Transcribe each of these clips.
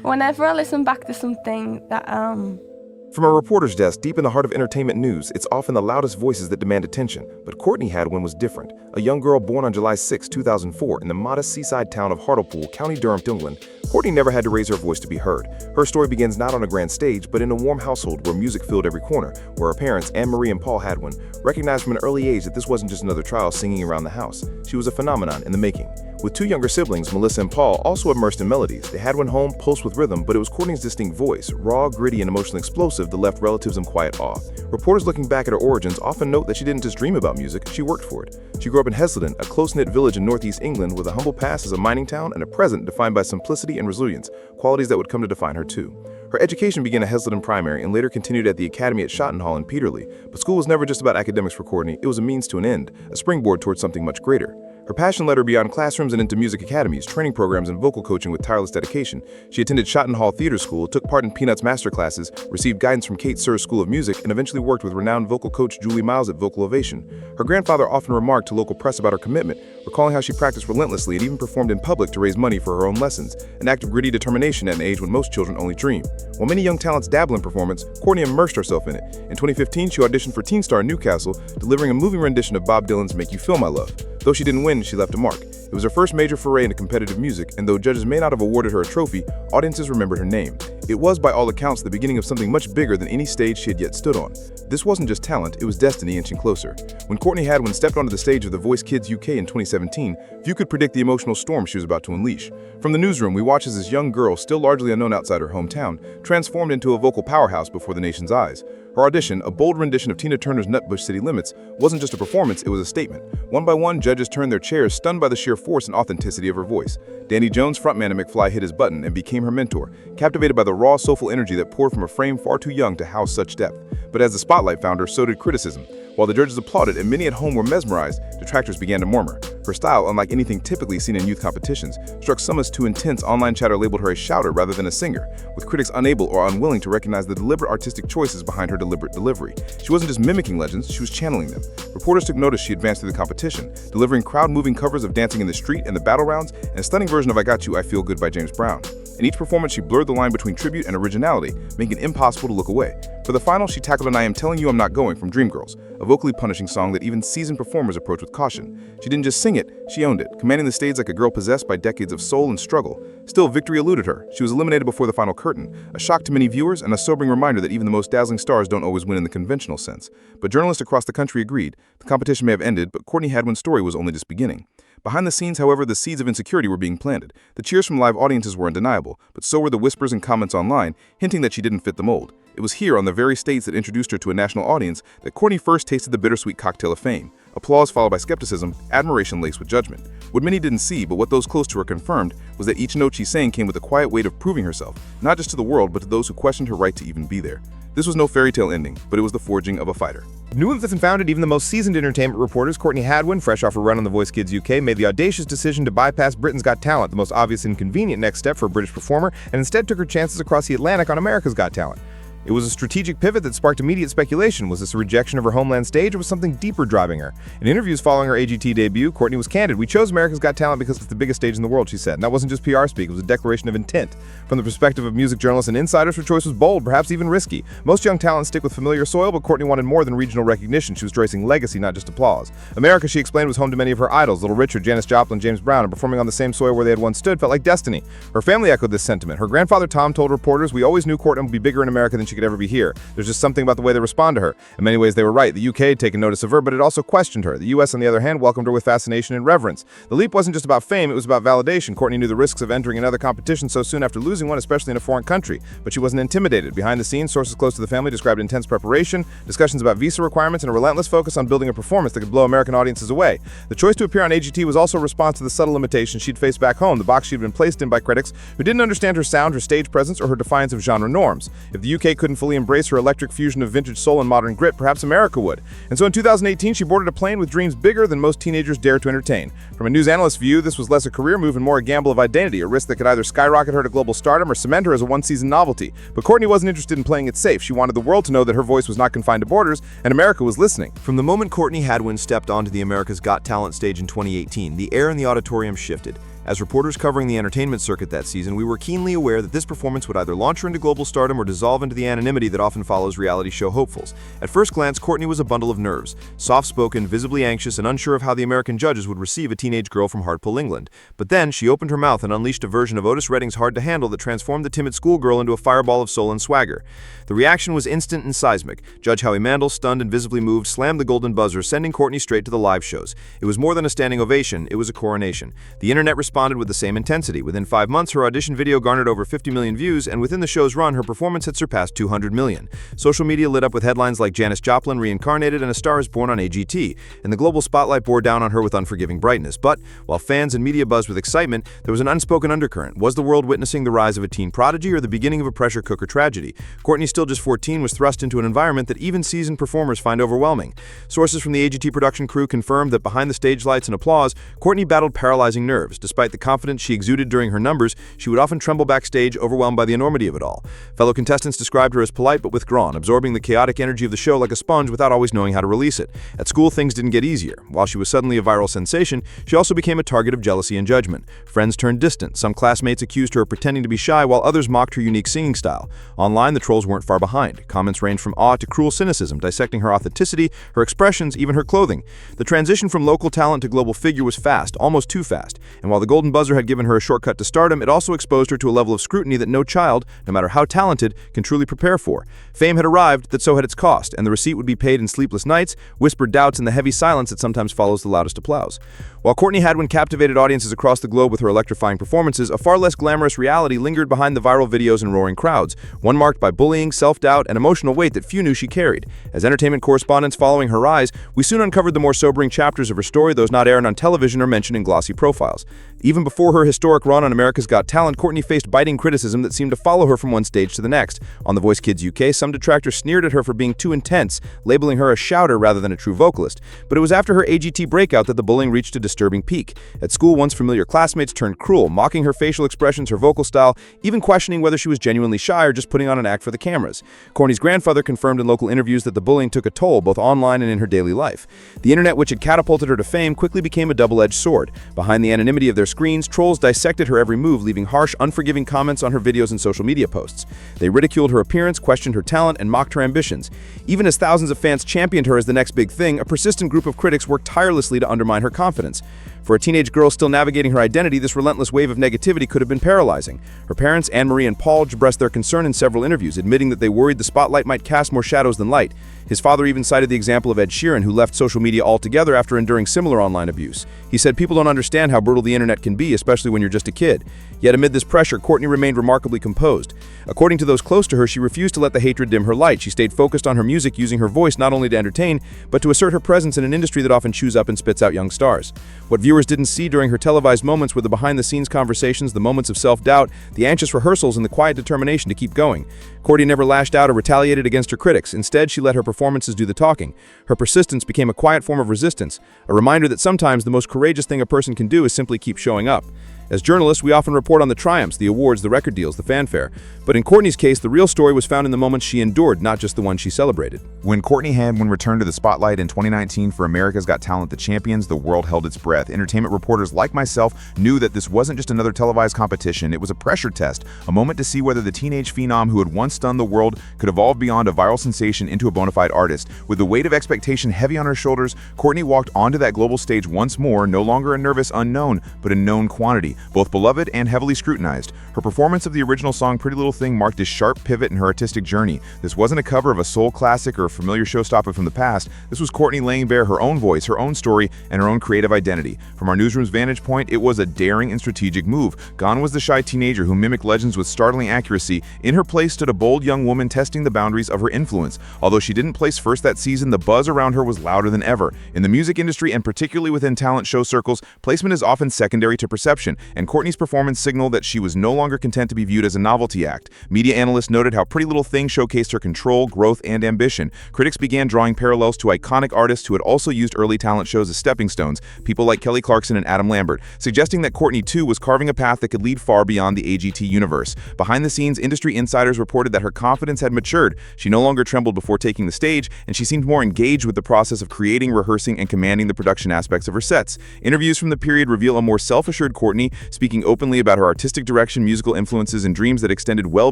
Whenever I listen back to something that From a reporter's desk deep in the heart of entertainment news, it's often the loudest voices that demand attention. But Courtney Hadwin was different. A young girl born on July 6, 2004 in the modest seaside town of Hartlepool, County Durham, England, Courtney never had to raise her voice to be heard. Her story begins not on a grand stage, but in a warm household where music filled every corner, where her parents, Anne-Marie and Paul Hadwin, recognized from an early age that this wasn't just another child singing around the house. She was a phenomenon in the making. With two younger siblings, Melissa and Paul, also immersed in melodies, the Hadwin home pulsed with rhythm, but it was Courtney's distinct voice, raw, gritty, and emotionally explosive, that left relatives in quiet awe. Reporters looking back at her origins often note that she didn't just dream about music, she worked for it. She grew up in Hesleden, a close-knit village in northeast England with a humble past as a mining town and a present defined by simplicity and resilience, qualities that would come to define her too. Her education began at Hesleden Primary and later continued at the academy at Schottenhall in Peterlee, but school was never just about academics for Courtney, it was a means to an end, a springboard towards something much greater. Her passion led her beyond classrooms and into music academies, training programs, and vocal coaching with tireless dedication. She attended Schottenhall Theater School, took part in Peanuts masterclasses, received guidance from Kate Sir's School of Music, and eventually worked with renowned vocal coach Julie Miles at Vocal Ovation. Her grandfather often remarked to local press about her commitment, recalling how she practiced relentlessly and even performed in public to raise money for her own lessons, an act of gritty determination at an age when most children only dream. While many young talents dabble in performance, Courtney immersed herself in it. In 2015, she auditioned for Teen Star in Newcastle, delivering a moving rendition of Bob Dylan's Make You Feel My Love. Though she didn't win, she left a mark. It was her first major foray into competitive music, and though judges may not have awarded her a trophy, audiences remembered her name. It was, by all accounts, the beginning of something much bigger than any stage she had yet stood on. This wasn't just talent, it was destiny inching closer. When Courtney Hadwin stepped onto the stage of The Voice Kids UK in 2017, few could predict the emotional storm she was about to unleash. From the newsroom, we watched as this young girl, still largely unknown outside her hometown, transformed into a vocal powerhouse before the nation's eyes. Her audition, a bold rendition of Tina Turner's Nutbush City Limits, wasn't just a performance, it was a statement. One by one, judges turned their chairs, stunned by the sheer force and authenticity of her voice. Danny Jones, frontman of McFly, hit his button and became her mentor, captivated by the raw, soulful energy that poured from a frame far too young to house such depth. But as the spotlight found her, so did criticism. While the judges applauded and many at home were mesmerized, detractors began to murmur. Her style, unlike anything typically seen in youth competitions, struck some as too intense. Online chatter labeled her a shouter rather than a singer, with critics unable or unwilling to recognize the deliberate artistic choices behind her deliberate delivery. She wasn't just mimicking legends, she was channeling them. Reporters took notice she advanced through the competition, delivering crowd-moving covers of Dancing in the Street and the Battle Rounds, and a stunning version of I Got You, I Feel Good by James Brown. In each performance, she blurred the line between tribute and originality, making it impossible to look away. For the final, she tackled an I Am Telling You I'm Not Going from Dreamgirls, a vocally punishing song that even seasoned performers approach with caution. She didn't just sing it, she owned it, commanding the stage like a girl possessed by decades of soul and struggle. Still, victory eluded her. She was eliminated before the final curtain, a shock to many viewers and a sobering reminder that even the most dazzling stars don't always win in the conventional sense. But journalists across the country agreed. The competition may have ended, but Courtney Hadwin's story was only just beginning. Behind the scenes, however, the seeds of insecurity were being planted. The cheers from live audiences were undeniable, but so were the whispers and comments online, hinting that she didn't fit the mold. It was here, on the very stage that introduced her to a national audience, that Courtney first tasted the bittersweet cocktail of fame. Applause followed by skepticism, admiration laced with judgment. What many didn't see, but what those close to her confirmed, was that each note she sang came with a quiet weight of proving herself, not just to the world, but to those who questioned her right to even be there. This was no fairy tale ending, but it was the forging of a fighter. New and founded, even the most seasoned entertainment reporters, Courtney Hadwin, fresh off her run on The Voice Kids UK, made the audacious decision to bypass Britain's Got Talent, the most obvious and convenient next step for a British performer, and instead took her chances across the Atlantic on America's Got Talent. It was a strategic pivot that sparked immediate speculation. Was this a rejection of her homeland stage, or was something deeper driving her? In interviews following her AGT debut, Courtney was candid. "We chose America's Got Talent because it's the biggest stage in the world," she said. And that wasn't just PR speak, it was a declaration of intent. From the perspective of music journalists and insiders, her choice was bold, perhaps even risky. Most young talents stick with familiar soil, but Courtney wanted more than regional recognition. She was tracing legacy, not just applause. America, she explained, was home to many of her idols, Little Richard, Janis Joplin, James Brown, and performing on the same soil where they had once stood felt like destiny. Her family echoed this sentiment. Her grandfather Tom told reporters, "We always knew Courtney would be bigger in America than she could ever be here. There's just something about the way they respond to her." In many ways, they were right. The UK had taken notice of her, but it also questioned her. The US, on the other hand, welcomed her with fascination and reverence. The leap wasn't just about fame, it was about validation. Courtney knew the risks of entering another competition so soon after losing one, especially in a foreign country. But she wasn't intimidated. Behind the scenes, sources close to the family described intense preparation, discussions about visa requirements, and a relentless focus on building a performance that could blow American audiences away. The choice to appear on AGT was also a response to the subtle limitations she'd faced back home, the box she'd been placed in by critics who didn't understand her sound, her stage presence, or her defiance of genre norms. If the UK couldn't fully embrace her electric fusion of vintage soul and modern grit, perhaps America would. And so in 2018, she boarded a plane with dreams bigger than most teenagers dare to entertain. From a news analyst's view, this was less a career move and more a gamble of identity, a risk that could either skyrocket her to global stardom or cement her as a one-season novelty. But Courtney wasn't interested in playing it safe. She wanted the world to know that her voice was not confined to borders, and America was listening. From the moment Courtney Hadwin stepped onto the America's Got Talent stage in 2018, the air in the auditorium shifted. As reporters covering the entertainment circuit that season, we were keenly aware that this performance would either launch her into global stardom or dissolve into the anonymity that often follows reality show hopefuls. At first glance, Courtney was a bundle of nerves, soft-spoken, visibly anxious, and unsure of how the American judges would receive a teenage girl from Hartlepool, England. But then, she opened her mouth and unleashed a version of Otis Redding's hard to handle that transformed the timid schoolgirl into a fireball of soul and swagger. The reaction was instant and seismic. Judge Howie Mandel, stunned and visibly moved, slammed the golden buzzer, sending Courtney straight to the live shows. It was more than a standing ovation, it was a coronation. The internet responded with the same intensity. Within 5 months, her audition video garnered over 50 million views, and within the show's run, her performance had surpassed 200 million. Social media lit up with headlines like Janis Joplin reincarnated and a star is born on AGT, and the global spotlight bore down on her with unforgiving brightness. But, while fans and media buzzed with excitement, there was an unspoken undercurrent. Was the world witnessing the rise of a teen prodigy or the beginning of a pressure cooker tragedy? Courtney, still just 14, was thrust into an environment that even seasoned performers find overwhelming. Sources from the AGT production crew confirmed that behind the stage lights and applause, Courtney battled paralyzing nerves. Despite the confidence she exuded during her numbers, she would often tremble backstage, overwhelmed by the enormity of it all. Fellow contestants described her as polite but withdrawn, absorbing the chaotic energy of the show like a sponge without always knowing how to release it. At school, things didn't get easier. While she was suddenly a viral sensation, she also became a target of jealousy and judgment. Friends turned distant. Some classmates accused her of pretending to be shy, while others mocked her unique singing style. Online, the trolls weren't far behind. Comments ranged from awe to cruel cynicism, dissecting her authenticity, her expressions, even her clothing. The transition from local talent to global figure was fast, almost too fast, and while the golden buzzer had given her a shortcut to stardom, it also exposed her to a level of scrutiny that no child, no matter how talented, can truly prepare for. Fame had arrived, that so had its cost, and the receipt would be paid in sleepless nights, whispered doubts, and the heavy silence that sometimes follows the loudest applause. While Courtney Hadwin captivated audiences across the globe with her electrifying performances, a far less glamorous reality lingered behind the viral videos and roaring crowds, one marked by bullying, self-doubt, and emotional weight that few knew she carried. As entertainment correspondents following her rise, we soon uncovered the more sobering chapters of her story, those not aired on television or mentioned in glossy profiles. Even before her historic run on America's Got Talent, Courtney faced biting criticism that seemed to follow her from one stage to the next. On The Voice Kids UK, some detractors sneered at her for being too intense, labeling her a shouter rather than a true vocalist. But it was after her AGT breakout that the bullying reached a disturbing peak. At school, once familiar classmates turned cruel, mocking her facial expressions, her vocal style, even questioning whether she was genuinely shy or just putting on an act for the cameras. Courtney's grandfather confirmed in local interviews that the bullying took a toll, both online and in her daily life. The internet, which had catapulted her to fame, quickly became a double-edged sword. Behind the anonymity of their screens, trolls dissected her every move, leaving harsh, unforgiving comments on her videos and social media posts. They ridiculed her appearance, questioned her talent, and mocked her ambitions. Even as thousands of fans championed her as the next big thing, a persistent group of critics worked tirelessly to undermine her confidence. For a teenage girl still navigating her identity, this relentless wave of negativity could have been paralyzing. Her parents, Anne-Marie and Paul, expressed their concern in several interviews, admitting that they worried the spotlight might cast more shadows than light. His father even cited the example of Ed Sheeran, who left social media altogether after enduring similar online abuse. He said people don't understand how brutal the internet can be, especially when you're just a kid. Yet amid this pressure, Courtney remained remarkably composed. According to those close to her, she refused to let the hatred dim her light. She stayed focused on her music, using her voice not only to entertain, but to assert her presence in an industry that often chews up and spits out young stars. What viewers didn't see during her televised moments were the behind-the-scenes conversations, the moments of self-doubt, the anxious rehearsals, and the quiet determination to keep going. Courtney never lashed out or retaliated against her critics. Instead, she let her performances do the talking. Her persistence became a quiet form of resistance, a reminder that sometimes the most courageous thing a person can do is simply keep showing up. As journalists, we often report on the triumphs, the awards, the record deals, the fanfare. But in Courtney's case, the real story was found in the moments she endured, not just the ones she celebrated. When Courtney Hadwin returned to the spotlight in 2019 for America's Got Talent The Champions, the world held its breath. Entertainment reporters like myself knew that this wasn't just another televised competition, it was a pressure test, a moment to see whether the teenage phenom who had once stunned the world could evolve beyond a viral sensation into a bona fide artist. With the weight of expectation heavy on her shoulders, Courtney walked onto that global stage once more, no longer a nervous unknown, but a known quantity, both beloved and heavily scrutinized. Her performance of the original song Pretty Little Thing marked a sharp pivot in her artistic journey. This wasn't a cover of a soul classic or a familiar showstopper from the past. This was Courtney laying bare her own voice, her own story, and her own creative identity. From our newsroom's vantage point, it was a daring and strategic move. Gone was the shy teenager who mimicked legends with startling accuracy. In her place stood a bold young woman testing the boundaries of her influence. Although she didn't place first that season, the buzz around her was louder than ever. In the music industry, and particularly within talent show circles, placement is often secondary to perception, and Courtney's performance signaled that she was no longer content to be viewed as a novelty act. Media analysts noted how Pretty Little Thing showcased her control, growth, and ambition. Critics began drawing parallels to iconic artists who had also used early talent shows as stepping stones, people like Kelly Clarkson and Adam Lambert, suggesting that Courtney too was carving a path that could lead far beyond the AGT universe. Behind the scenes, industry insiders reported that her confidence had matured. She no longer trembled before taking the stage, and she seemed more engaged with the process of creating, rehearsing, and commanding the production aspects of her sets. Interviews from the period reveal a more self-assured Courtney, speaking openly about her artistic direction, musical influences, and dreams that extended well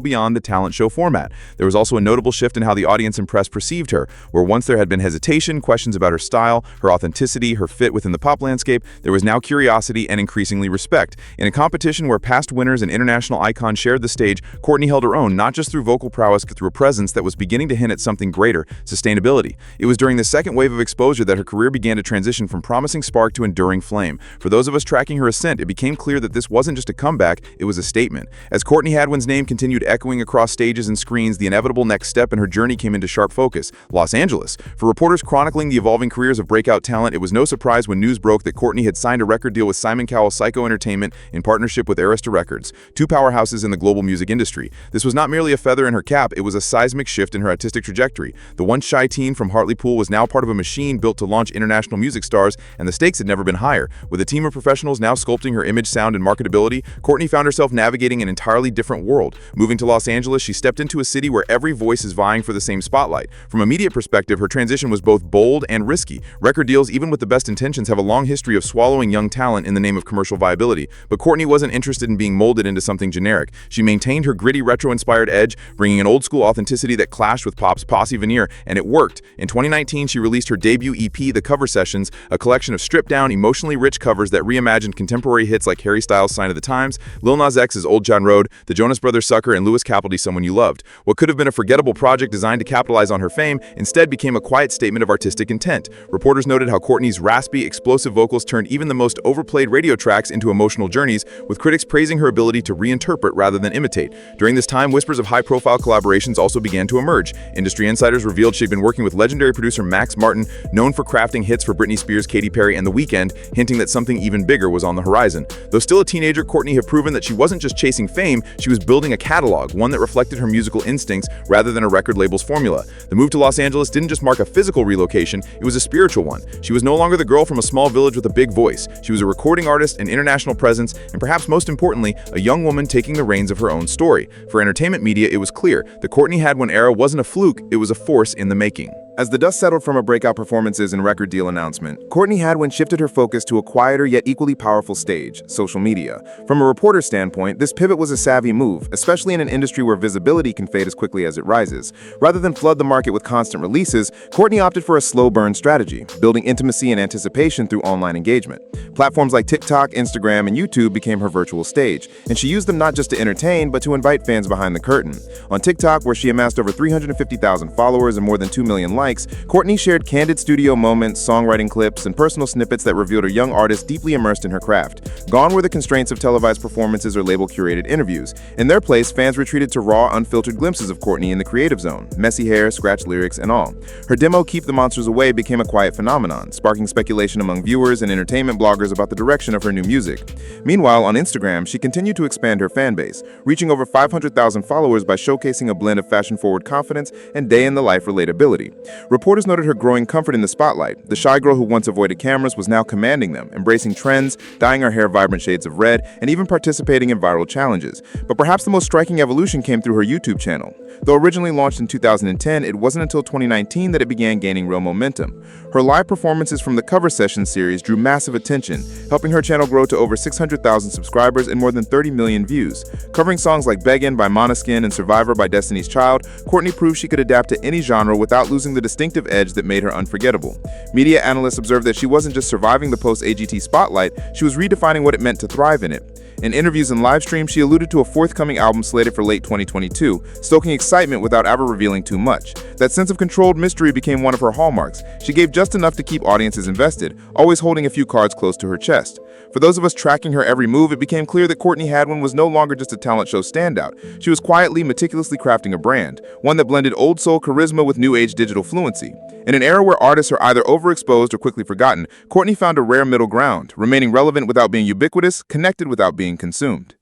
beyond the talent show format. There was also a notable shift in how the audience and press perceived her, where once there had been hesitation, questions about her style, her authenticity, her fit within the pop landscape, there was now curiosity and increasingly respect. In a competition where past winners and international icons shared the stage, Courtney held her own, not just through vocal prowess, but through a presence that was beginning to hint at something greater: sustainability. It was during the second wave of exposure that her career began to transition from promising spark to enduring flame. For those of us tracking her ascent, it became clear that this wasn't just a comeback, it was a statement. As Courtney Hadwin's name continued echoing across stages and screens, the inevitable next step in her journey came into sharp focus: Los Angeles. For reporters chronicling the evolving careers of breakout talent, it was no surprise when news broke that Courtney had signed a record deal with Simon Cowell's Psycho Entertainment in partnership with Arista Records, two powerhouses in the global music industry. This was not merely a feather in her cap, it was a seismic shift in her artistic trajectory. The once shy teen from Hartlepool was now part of a machine built to launch international music stars, and the stakes had never been higher. With a team of professionals now sculpting her image, sound, and marketability, Courtney found herself navigating an entirely different world. Moving to Los Angeles, she stepped into a city where every voice is vying for the same spotlight. From a media perspective, her transition was both bold and risky. Record deals, even with the best intentions, have a long history of swallowing young talent in the name of commercial viability. But Courtney wasn't interested in being molded into something generic. She maintained her gritty, retro-inspired edge, bringing an old-school authenticity that clashed with pop's posse veneer, and it worked. In 2019, she released her debut EP, The Cover Sessions, a collection of stripped-down, emotionally rich covers that reimagined contemporary hits like Harry Styles' Sign of the Times, Lil Nas X's Old Town Road, the Jonas Brothers' Sucker, and Lewis Capaldi's Someone You Loved. What could have been a forgettable project designed to capitalize on her fame instead became a quiet statement of artistic intent. Reporters noted how Courtney's raspy, explosive vocals turned even the most overplayed radio tracks into emotional journeys, with critics praising her ability to reinterpret rather than imitate. During this time, whispers of high-profile collaborations also began to emerge. Industry insiders revealed she'd been working with legendary producer Max Martin, known for crafting hits for Britney Spears, Katy Perry, and The Weeknd, hinting that something even bigger was on the horizon. Though still a teenager, Courtney had proven that she wasn't just chasing fame, she was building a catalog, one that reflected her musical instincts rather than a record label's formula. The move to Los Angeles didn't just mark a physical relocation, it was a spiritual one. She was no longer the girl from a small village with a big voice. She was a recording artist, an international presence, and perhaps most importantly, a young woman taking the reins of her own story. For entertainment media, it was clear the Courtney Hadwin era wasn't a fluke, it was a force in the making. As the dust settled from her breakout performances and record deal announcement, Courtney Hadwin shifted her focus to a quieter yet equally powerful stage: social media. From a reporter's standpoint, this pivot was a savvy move, especially in an industry where visibility can fade as quickly as it rises. Rather than flood the market with constant releases, Courtney opted for a slow burn strategy, building intimacy and anticipation through online engagement. Platforms like TikTok, Instagram, and YouTube became her virtual stage, and she used them not just to entertain, but to invite fans behind the curtain. On TikTok, where she amassed over 350,000 followers and more than 2 million likes, Courtney shared candid studio moments, songwriting clips, and personal snippets that revealed a young artist deeply immersed in her craft. Gone were the constraints of televised performances or label-curated interviews. In their place, fans retreated to raw, unfiltered glimpses of Courtney in the creative zone, messy hair, scratched lyrics, and all. Her demo, Keep the Monsters Away, became a quiet phenomenon, sparking speculation among viewers and entertainment bloggers about the direction of her new music. Meanwhile, on Instagram, she continued to expand her fan base, reaching over 500,000 followers by showcasing a blend of fashion-forward confidence and day-in-the-life relatability. Reporters noted her growing comfort in the spotlight. The shy girl who once avoided cameras was now commanding them, embracing trends, dyeing her hair vibrant shades of red, and even participating in viral challenges. But perhaps the most striking evolution came through her YouTube channel. Though originally launched in 2010, it wasn't until 2019 that it began gaining real momentum. Her live performances from the Cover Sessions series drew massive attention, helping her channel grow to over 600,000 subscribers and more than 30 million views. Covering songs like Beggin' by Måneskin and Survivor by Destiny's Child, Courtney proved she could adapt to any genre without losing the distinctive edge that made her unforgettable. Media analysts observed that she wasn't just surviving the post-AGT spotlight, she was redefining what it meant to thrive in it. In interviews and live streams, she alluded to a forthcoming album slated for late 2022, stoking excitement without ever revealing too much. That sense of controlled mystery became one of her hallmarks. She gave just enough to keep audiences invested, always holding a few cards close to her chest. For those of us tracking her every move, it became clear that Courtney Hadwin was no longer just a talent show standout. She was quietly, meticulously crafting a brand, one that blended old soul charisma with new age digital fluency. In an era where artists are either overexposed or quickly forgotten, Courtney found a rare middle ground, remaining relevant without being ubiquitous, connected without being consumed.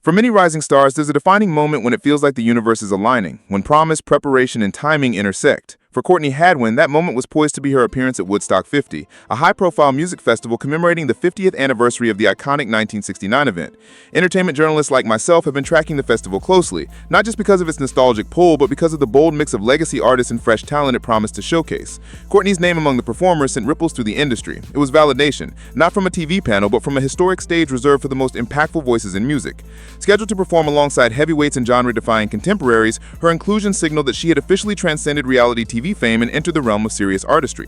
For many rising stars, there's a defining moment when it feels like the universe is aligning, when promise, preparation, and timing intersect. For Courtney Hadwin, that moment was poised to be her appearance at Woodstock 50, a high-profile music festival commemorating the 50th anniversary of the iconic 1969 event. Entertainment journalists like myself have been tracking the festival closely, not just because of its nostalgic pull, but because of the bold mix of legacy artists and fresh talent it promised to showcase. Courtney's name among the performers sent ripples through the industry. It was validation, not from a TV panel, but from a historic stage reserved for the most impactful voices in music. Scheduled to perform alongside heavyweights and genre-defying contemporaries, her inclusion signaled that she had officially transcended reality TV fame and entered the realm of serious artistry.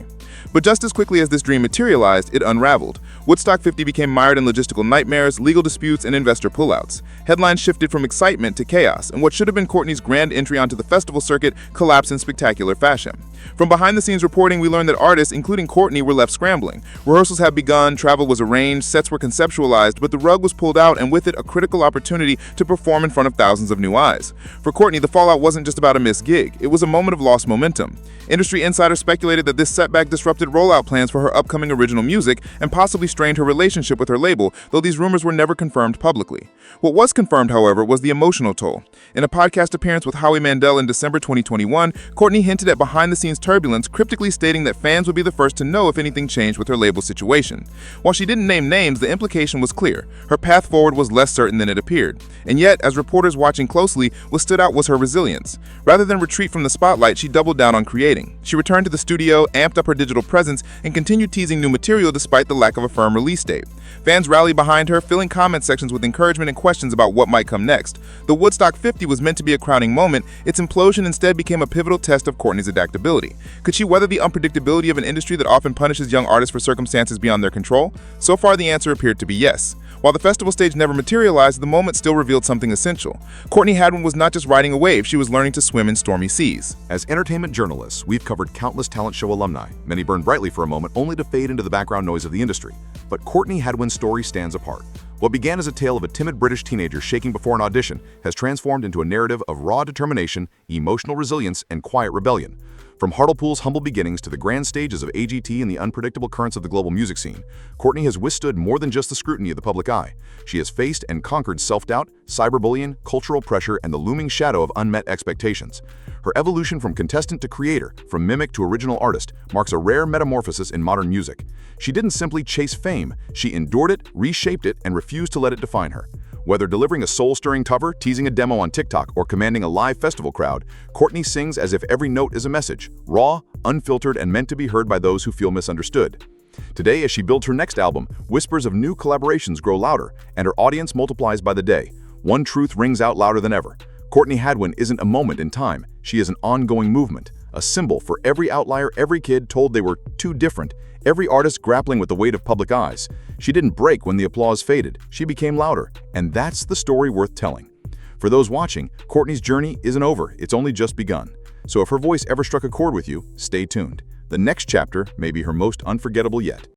But just as quickly as this dream materialized, it unraveled. Woodstock 50 became mired in logistical nightmares, legal disputes, and investor pullouts. Headlines shifted from excitement to chaos, and what should have been Courtney's grand entry onto the festival circuit collapsed in spectacular fashion. From behind-the-scenes reporting, we learned that artists, including Courtney, were left scrambling. Rehearsals had begun, travel was arranged, sets were conceptualized, but the rug was pulled out, and with it, a critical opportunity to perform in front of thousands of new eyes. For Courtney, the fallout wasn't just about a missed gig. It was a moment of lost momentum. Industry insiders speculated that this setback disrupted rollout plans for her upcoming original music and possibly strained her relationship with her label, though these rumors were never confirmed publicly. What was confirmed, however, was the emotional toll. In a podcast appearance with Howie Mandel in December 2021, Courtney hinted at behind-the-scenes turbulence, cryptically stating that fans would be the first to know if anything changed with her label situation. While she didn't name names, the implication was clear. Her path forward was less certain than it appeared. And yet, as reporters watching closely, what stood out was her resilience. Rather than retreat from the spotlight, she doubled down on creating. She returned to the studio, amped up her digital presence, and continued teasing new material despite the lack of a firm release date. Fans rallied behind her, filling comment sections with encouragement and questions about what might come next. The Woodstock 50 was meant to be a crowning moment. Its implosion instead became a pivotal test of Courtney's adaptability. Could she weather the unpredictability of an industry that often punishes young artists for circumstances beyond their control? So far, the answer appeared to be yes. While the festival stage never materialized, the moment still revealed something essential. Courtney Hadwin was not just riding a wave, she was learning to swim in stormy seas. As entertainment journalists, we've covered countless talent show alumni. Many burned brightly for a moment, only to fade into the background noise of the industry. But Courtney Hadwin's story stands apart. What began as a tale of a timid British teenager shaking before an audition has transformed into a narrative of raw determination, emotional resilience, and quiet rebellion. From Hartlepool's humble beginnings to the grand stages of AGT and the unpredictable currents of the global music scene, Courtney has withstood more than just the scrutiny of the public eye. She has faced and conquered self-doubt, cyberbullying, cultural pressure, and the looming shadow of unmet expectations. Her evolution from contestant to creator, from mimic to original artist, marks a rare metamorphosis in modern music. She didn't simply chase fame, she endured it, reshaped it, and refused to let it define her. Whether delivering a soul-stirring cover, teasing a demo on TikTok, or commanding a live festival crowd, Courtney sings as if every note is a message, raw, unfiltered, and meant to be heard by those who feel misunderstood. Today, as she builds her next album, whispers of new collaborations grow louder, and her audience multiplies by the day. One truth rings out louder than ever. Courtney Hadwin isn't a moment in time, she is an ongoing movement, a symbol for every outlier, every kid told they were too different, every artist grappling with the weight of public eyes. She didn't break when the applause faded, she became louder, and that's the story worth telling. For those watching, Courtney's journey isn't over, it's only just begun. So if her voice ever struck a chord with you, stay tuned. The next chapter may be her most unforgettable yet.